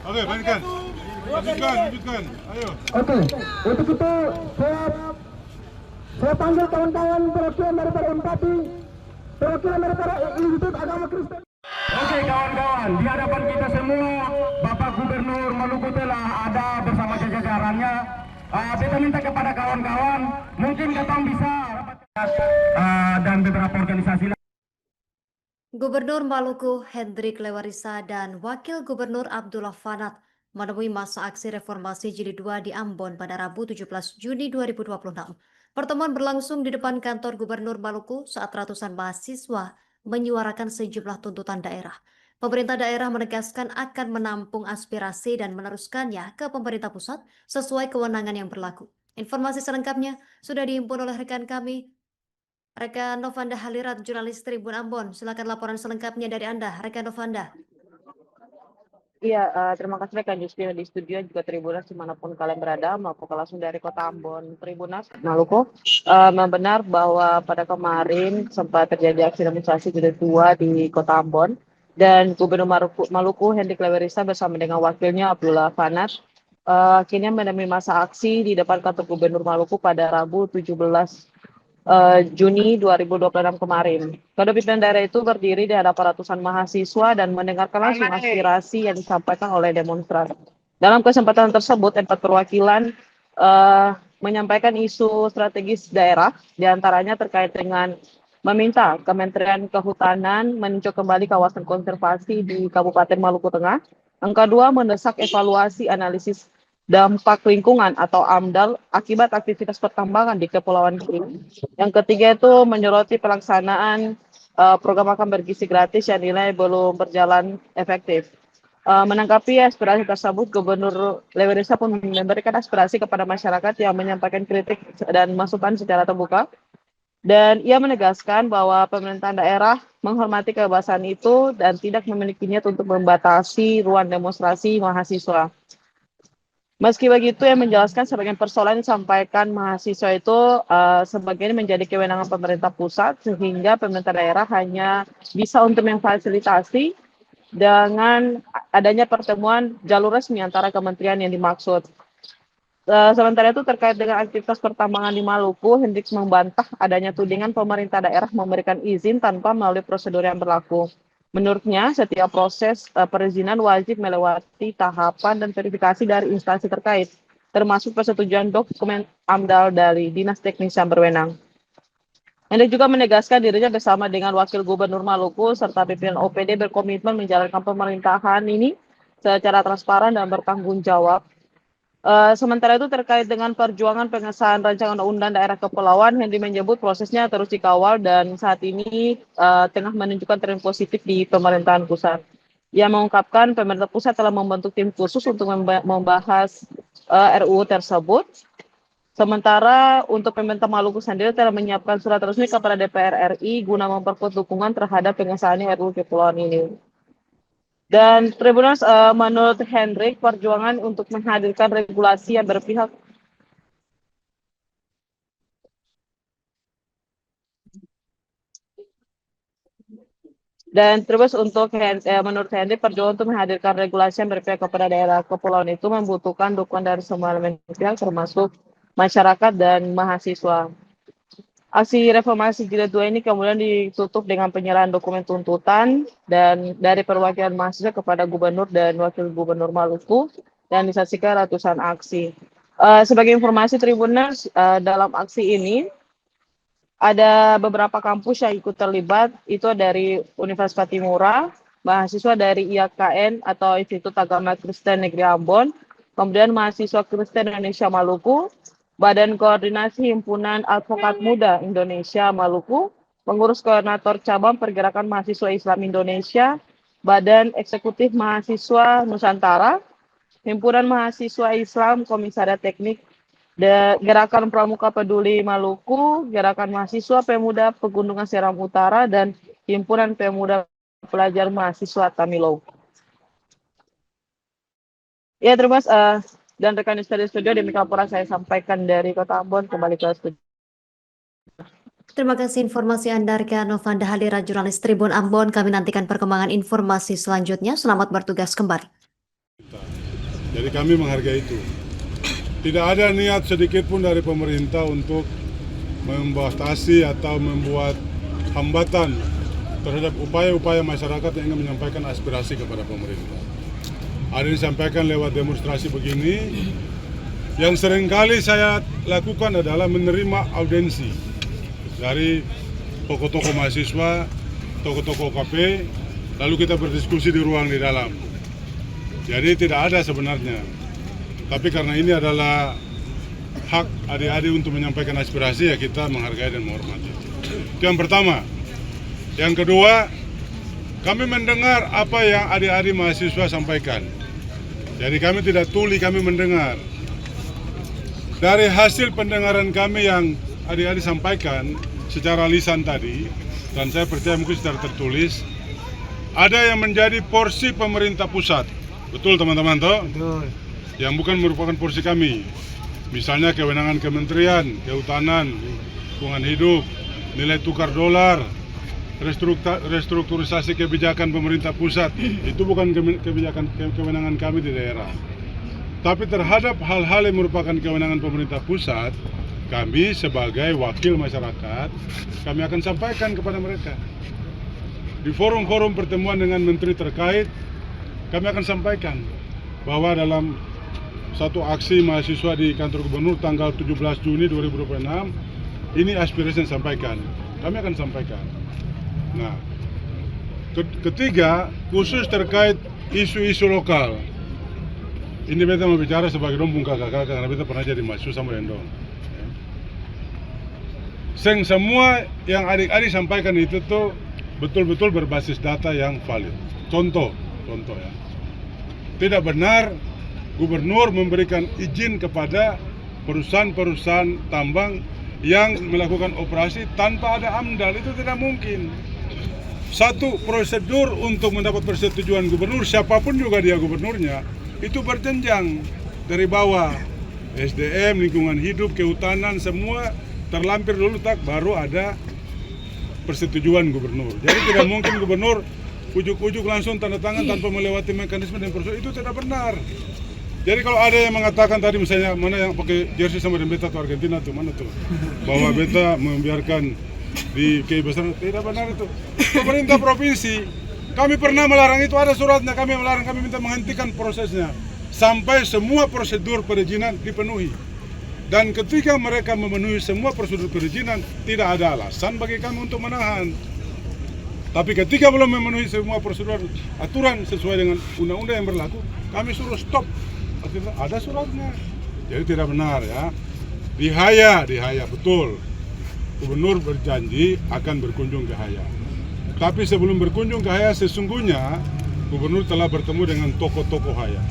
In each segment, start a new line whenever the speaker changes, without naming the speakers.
Oke, mainkan. Lanjutkan, lanjutkan. Ayo.
Oke, untuk itu saya panggil kawan-kawan perwakilan daripada Empati, perwakilan daripada Institut Agama Kristen. Oke kawan-kawan, di hadapan kita semua, Bapak Gubernur Maluku telah ada bersama jajarannya. Kita minta kepada kawan-kawan, mungkin katong bisa dan beberapa organisasi.
Gubernur Maluku Hendrik Lewarisa dan Wakil Gubernur Abdullah Fanat menemui masa aksi reformasi Jilid 2 di Ambon pada Rabu 17 Juni 2026. Pertemuan berlangsung di depan kantor Gubernur Maluku saat ratusan mahasiswa menyuarakan sejumlah tuntutan daerah. Pemerintah daerah menegaskan akan menampung aspirasi dan meneruskannya ke pemerintah pusat sesuai kewenangan yang berlaku. Informasi selengkapnya sudah dihimpun oleh rekan kami, rekan Novanda Halirat, jurnalis Tribun Ambon. Silakan laporan selengkapnya dari Anda, rekan Novanda.
Iya, terima kasih rekan Justina di studio, juga Tribunas dimanapun kalian berada, melaporkan langsung dari Kota Ambon, Tribunas, Maluku. Benar bahwa pada kemarin sempat terjadi aksi demonstrasi jilid 2 di Kota Ambon, dan Gubernur Maluku Hendrik Lewarisa bersama dengan wakilnya Abdullah Fanat akhirnya menemui masa aksi di depan kantor Gubernur Maluku pada Rabu 17 Juni 2026 kemarin. Kedua pimpinan daerah itu berdiri di hadapan ratusan mahasiswa dan mendengarkan langsung aspirasi yang disampaikan oleh demonstran. Dalam kesempatan tersebut, 4 perwakilan menyampaikan isu strategis daerah, diantaranya terkait dengan meminta Kementerian Kehutanan meninjau kembali kawasan konservasi di Kabupaten Maluku Tengah. Yang kedua, mendesak evaluasi analisis dampak lingkungan atau AMDAL akibat aktivitas pertambangan di Kepulauan Seribu. Yang ketiga itu menyoroti pelaksanaan program makan bergizi gratis yang dinilai belum berjalan efektif. Menanggapi aspirasi tersebut, Gubernur Lewarisa pun memberikan aspirasi kepada masyarakat yang menyampaikan kritik dan masukan secara terbuka. Dan ia menegaskan bahwa pemerintahan daerah menghormati kebebasan itu dan tidak memiliki niat untuk membatasi ruang demonstrasi mahasiswa. Meski begitu, yang menjelaskan sebagian persoalan yang disampaikan mahasiswa itu sebagian menjadi kewenangan pemerintah pusat, sehingga pemerintah daerah hanya bisa untuk memfasilitasi dengan adanya pertemuan jalur resmi antara kementerian yang dimaksud. Sementara itu terkait dengan aktivitas pertambangan di Maluku, Hendrik membantah adanya tudingan pemerintah daerah memberikan izin tanpa melalui prosedur yang berlaku. Menurutnya, setiap proses perizinan wajib melewati tahapan dan verifikasi dari instansi terkait, termasuk persetujuan dokumen AMDAL dari Dinas Teknis yang berwenang. Hendrik juga menegaskan dirinya bersama dengan Wakil Gubernur Maluku serta pimpinan OPD berkomitmen menjalankan pemerintahan ini secara transparan dan bertanggung jawab. Sementara itu terkait dengan perjuangan pengesahan rancangan undang-undang daerah kepulauan, Hendy menyebut prosesnya terus dikawal dan saat ini tengah menunjukkan tren positif di pemerintahan pusat. Ia mengungkapkan pemerintah pusat telah membentuk tim khusus untuk membahas RUU tersebut. Sementara untuk pemerintah Maluku sendiri telah menyiapkan surat resmi kepada DPR RI guna memperkuat dukungan terhadap pengesahan RUU kepulauan ini. Dan Tribunals, menurut Hendrik, perjuangan untuk menghadirkan regulasi yang berpihak dan terus untuk menurut Hendrik, perjuangan untuk menghadirkan regulasi yang berpihak kepada daerah kepulauan itu membutuhkan dukungan dari semua elemen pihak termasuk masyarakat dan mahasiswa. Aksi reformasi jilid 2 ini kemudian ditutup dengan penyerahan dokumen tuntutan dan dari perwakilan mahasiswa kepada gubernur dan wakil gubernur Maluku dan disaksikan ratusan aksi. Sebagai informasi Tribuners, dalam aksi ini ada beberapa kampus yang ikut terlibat, itu dari Universitas Patimura, mahasiswa dari IAKN atau Institut Agama Kristen Negeri Ambon, kemudian mahasiswa Kristen Indonesia Maluku, Badan Koordinasi Himpunan Advokat Muda Indonesia Maluku, Pengurus Koordinator Cabang Pergerakan Mahasiswa Islam Indonesia, Badan Eksekutif Mahasiswa Nusantara, Himpunan Mahasiswa Islam Komisariat Teknik, Gerakan Pramuka Peduli Maluku, Gerakan Mahasiswa Pemuda Pegunungan Seram Utara, dan Himpunan Pemuda Pelajar Mahasiswa Tamilo. Ya, terima kasih. Dan rekan dari studio, demikian laporan saya sampaikan dari Kota Ambon, kembali ke studio.
Terima kasih informasi Anda, rekan Novanda Halirat, jurnalis Tribun Ambon. Kami nantikan perkembangan informasi selanjutnya. Selamat bertugas kembali.
Jadi kami menghargai itu. Tidak ada niat sedikit pun dari pemerintah untuk membatasi atau membuat hambatan terhadap upaya-upaya masyarakat yang ingin menyampaikan aspirasi kepada pemerintah. Ada yang disampaikan lewat demonstrasi begini, yang seringkali saya lakukan adalah menerima audiensi dari tokoh-tokoh mahasiswa, tokoh-tokoh KP, lalu kita berdiskusi di ruang di dalam. Jadi tidak ada sebenarnya. Tapi karena ini adalah hak adik-adik untuk menyampaikan aspirasi, ya kita menghargai dan menghormati. Itu yang pertama. Yang kedua, kami mendengar apa yang adik-adik mahasiswa sampaikan. Jadi kami tidak tuli, kami mendengar. Dari hasil pendengaran kami yang adik-adik sampaikan secara lisan tadi, dan saya percaya mungkin secara tertulis, ada yang menjadi porsi pemerintah pusat. Betul teman-teman toh? Betul. Yang bukan merupakan porsi kami. Misalnya kewenangan Kementerian Kehutanan, Lingkungan Hidup, nilai tukar dolar, restrukturisasi kebijakan pemerintah pusat. Itu bukan kewenangan kami di daerah. Tapi terhadap hal-hal yang merupakan kewenangan pemerintah pusat, kami sebagai wakil masyarakat, kami akan sampaikan kepada mereka. Di forum-forum pertemuan dengan menteri terkait, kami akan sampaikan bahwa dalam satu aksi mahasiswa di kantor gubernur tanggal 17 Juni 2026, ini aspirasi yang disampaikan. Kami akan sampaikan. Nah, ketiga, khusus terkait isu-isu lokal. Ini beta mau bicara sebagai dompung kakak-kakak, karena beta pernah jadi mahasiswa sama Endong. Semua yang adik-adik sampaikan itu tuh betul-betul berbasis data yang valid. Contoh ya. Tidak benar gubernur memberikan izin kepada perusahaan-perusahaan tambang yang melakukan operasi tanpa ada AMDAL. Itu tidak mungkin. Satu prosedur untuk mendapat persetujuan gubernur, siapapun juga dia gubernurnya, itu berjenjang dari bawah. SDM, lingkungan hidup, kehutanan, semua terlampir dulu baru ada persetujuan gubernur. Jadi tidak mungkin gubernur ujuk-ujuk langsung tanda tangan tanpa melewati mekanisme dan prosedur. Itu tidak benar. Jadi kalau ada yang mengatakan tadi misalnya mana yang pakai jersey sama dengan beta tuh Argentina tuh, mana tuh, bahwa beta membiarkan di KI besar, tidak benar itu. Pemerintah provinsi, kami pernah melarang itu, ada suratnya, kami melarang, kami minta menghentikan prosesnya sampai semua prosedur perizinan dipenuhi. Dan ketika mereka memenuhi semua prosedur perizinan, tidak ada alasan bagi kami untuk menahan. Tapi ketika belum memenuhi semua prosedur aturan sesuai dengan undang-undang yang berlaku, kami suruh stop. Ada suratnya. Jadi tidak benar ya. Dihaya betul. Gubernur berjanji akan berkunjung ke Haya. Tapi sebelum berkunjung ke Haya, sesungguhnya gubernur telah bertemu dengan tokoh-tokoh Haya.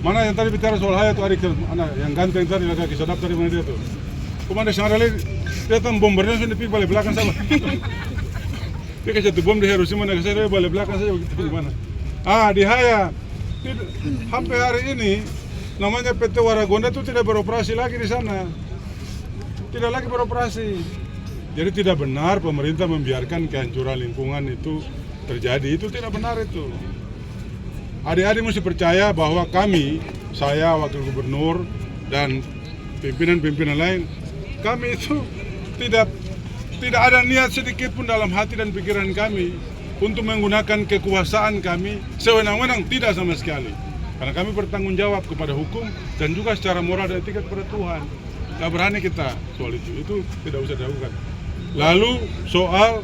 Mana yang tadi bicara soal Haya tuh adik mana yang ganteng tadi lagi sedap tadi mana dia tuh. Komanda Sangarali dia tuh bombernya sudah pergi balik belakang sama. Dia kasih satu bom di Hiroshima, saya balik belakang saja begitu gimana. Di Haya. Sampai hari ini namanya PT Waragonda itu tidak beroperasi lagi di sana. Tidak lagi beroperasi. Jadi tidak benar pemerintah membiarkan kehancuran lingkungan itu terjadi. Itu tidak benar itu. Adik-adik mesti percaya bahwa kami, saya wakil gubernur dan pimpinan-pimpinan lain, kami itu tidak ada niat sedikit pun dalam hati dan pikiran kami untuk menggunakan kekuasaan kami sewenang-wenang, tidak sama sekali. Karena kami bertanggung jawab kepada hukum dan juga secara moral dan etika kepada Tuhan. Tidak berani kita soal itu tidak usah dilakukan. Lalu soal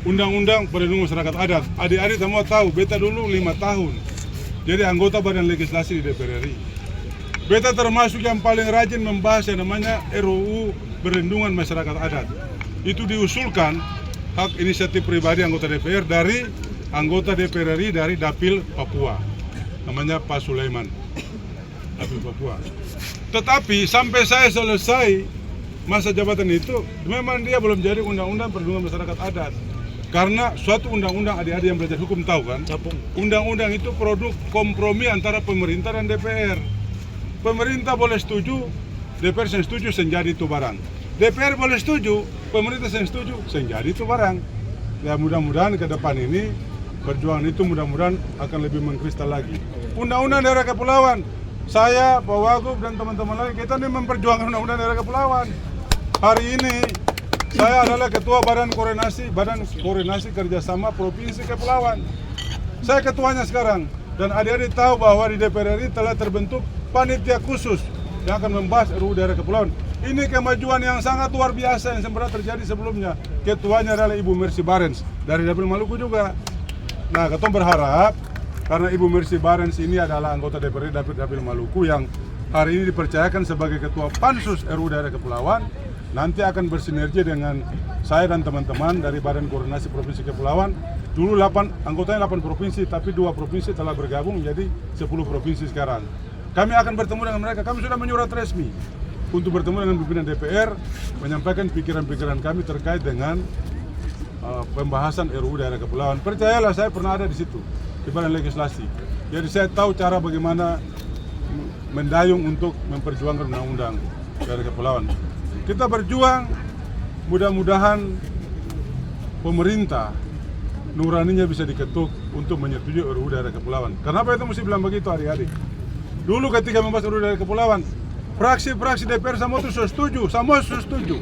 undang-undang perlindungan masyarakat adat, adik-adik semua tahu, beta dulu 5 tahun jadi anggota badan legislasi di DPR RI. Beta termasuk yang paling rajin membahas yang namanya RUU perlindungan masyarakat adat. Itu diusulkan hak inisiatif pribadi anggota DPR dari anggota DPR RI dari Dapil Papua, namanya Pak Sulaiman, Dapil Papua. Tetapi sampai saya selesai masa jabatan itu, memang dia belum jadi undang-undang perlindungan masyarakat adat. Karena suatu undang-undang, adik-adik yang belajar hukum tahu kan, undang-undang itu produk kompromi antara pemerintah dan DPR. Pemerintah boleh setuju, DPR yang setuju, senjadi itu barang. DPR boleh setuju, pemerintah yang setuju, senjadi itu barang. Ya mudah-mudahan ke depan ini perjuangan itu mudah-mudahan akan lebih mengkristal lagi. Undang-undang daerah kepulauan, saya, Pak Wagub dan teman-teman lain, kita ini memperjuangkan undang-undang daerah kepulauan. Hari ini saya adalah ketua Badan Koordinasi Kerjasama Provinsi Kepulauan. Saya ketuanya sekarang, dan adik-adik tahu bahwa di DPR RI telah terbentuk panitia khusus yang akan membahas RUU daerah kepulauan. Ini kemajuan yang sangat luar biasa yang pernah terjadi sebelumnya. Ketuanya adalah Ibu Mercy Barens dari Dapil Maluku juga. Nah, ketua berharap karena Ibu Mercy Barens ini adalah anggota DPR RI Dapil Maluku yang hari ini dipercayakan sebagai ketua Pansus RUU daerah kepulauan, nanti akan bersinergi dengan saya dan teman-teman dari Badan Koordinasi Provinsi Kepulauan. Dulu anggotanya 8 provinsi, tapi 2 provinsi telah bergabung menjadi 10 provinsi sekarang. Kami akan bertemu dengan mereka, kami sudah menyurat resmi untuk bertemu dengan pimpinan DPR, menyampaikan pikiran-pikiran kami terkait dengan pembahasan RUU daerah kepulauan. Percayalah, saya pernah ada di situ, di Badan Legislasi. Jadi saya tahu cara bagaimana mendayung untuk memperjuangkan undang-undang daerah kepulauan. Kita berjuang, mudah-mudahan pemerintah nuraninya bisa diketuk untuk menyetujui RUU daerah kepulauan. Kenapa itu mesti bilang begitu, adik-adik? Dulu ketika membahas RUU daerah kepulauan, fraksi-fraksi DPR semua itu semua setuju.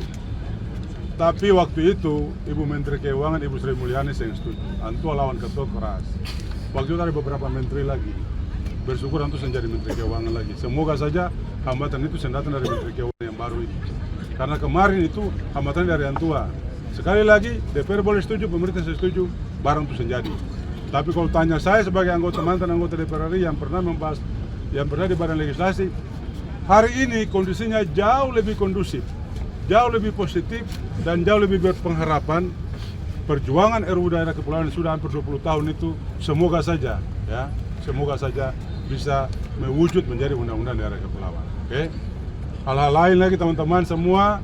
Tapi waktu itu Ibu Menteri Keuangan, Ibu Sri Mulyani yang setuju. Antu lawan ketok keras. Waktu itu ada beberapa menteri lagi. Bersyukur Antu menjadi Menteri Keuangan lagi. Semoga saja hambatan itu datang dari Menteri Keuangan yang baru ini. Karena kemarin itu hambatan dari Antua. Sekali lagi DPR boleh setuju, pemerintah setuju, barang itu jadi. Tapi kalau tanya saya sebagai mantan anggota DPR RI yang pernah membahas, yang pernah di Badan Legislasi, hari ini kondisinya jauh lebih kondusif, jauh lebih positif, dan jauh lebih berpengharapan. Perjuangan RUU daerah kepulauan sudah hampir 20 tahun itu semoga saja bisa mewujud menjadi undang-undang daerah kepulauan. Oke? Hal-hal lain lagi teman-teman semua,